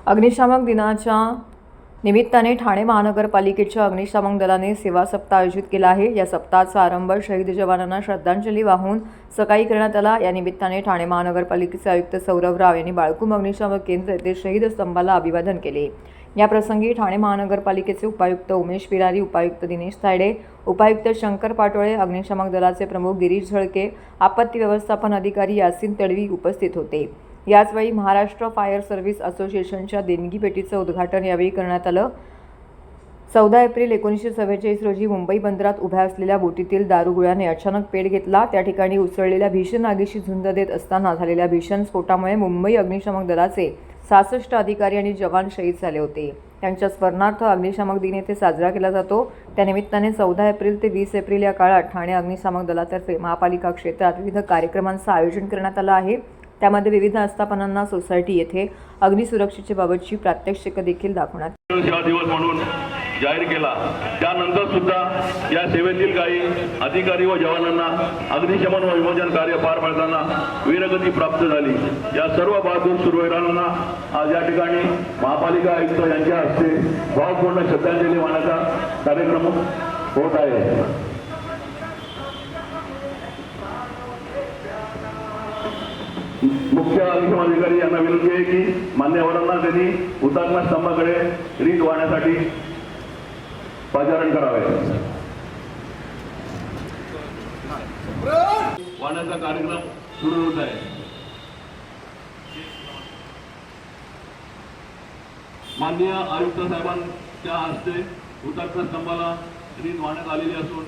अग्निशामक दिनाच्या निमित्ताने ठाणे महानगरपालिकेच्या अग्निशामक दलाने सेवा सप्ताह आयोजित केला आहे। या सप्ताहाचा आरंभ शहीद जवानांना श्रद्धांजली वाहून सकाळी करण्यात आला। या निमित्ताने ठाणे महानगरपालिकेचे आयुक्त सौरभ राव यांनी बाळकूम अग्निशामक केंद्र येथे शहीद स्तंभाला अभिवादन केले। या प्रसंगी ठाणे महानगरपालिकेचे उपायुक्त उमेश पिरारी, उपायुक्त दिनेश तायडे, उपायुक्त शंकर पाटोळे, अग्निशामक दलाचे प्रमुख गिरीश झळके, आपत्ती व्यवस्थापन अधिकारी यासिन तडवी उपस्थित होते। याचवेळी महाराष्ट्र फायर सर्व्हिस असोसिएशनच्या देणगी पेटीचं उद्घाटन यावेळी करण्यात आलं। 14 एप्रिल 1944 रोजी मुंबई बंदरात उभ्या असलेल्या बोटीतील दारुगोळ्याने अचानक पेट घेतला। त्या ठिकाणी उसळलेल्या भीषण आगीशी झुंज देत असताना झालेल्या भीषण स्फोटामुळे मुंबई अग्निशामक दलाचे 66 अधिकारी आणि जवान शहीद झाले होते। त्यांच्या स्मरणार्थ अग्निशामक दिन येथे साजरा केला जातो। त्यानिमित्ताने 14 एप्रिल ते 20 एप्रिल या काळात ठाणे अग्निशामक दलातर्फे महापालिका क्षेत्रात विविध कार्यक्रमांचं आयोजन करण्यात आलं आहे। त्यामध्ये विविध आस्थापनांना सोसायटी येथे अग्निसुरक्षेच्या बाबतची प्रात्यक्षिक देखील दाखवण्यात दिवस म्हणून जाहीर केला। त्यानंतर सुद्धा या सेवेतील काही अधिकारी व जवानांना अग्निशमन व विमोचन कार्य पार पाडताना वीरगती प्राप्त झाली। या सर्व बहादूर शूरवीरांना आज या ठिकाणी महापालिका आयुक्त यांच्या हस्ते भावपूर्ण श्रद्धांजली वाहण्याचा कार्यक्रम होत आहे। मुख्य अग्निशमन अधिकारी यांना विनंती आहे की मान्यवरांना त्यांनी हुतात्मा स्तंभाकडे रीत वाहण्यासाठी पाचारण करावे। वाहण्याचा कार्यक्रम सुरू होत आहे। माननीय आयुक्त साहेबांच्या हस्ते हुतात्मा स्तंभाला रीत वाहण्यात आलेली असून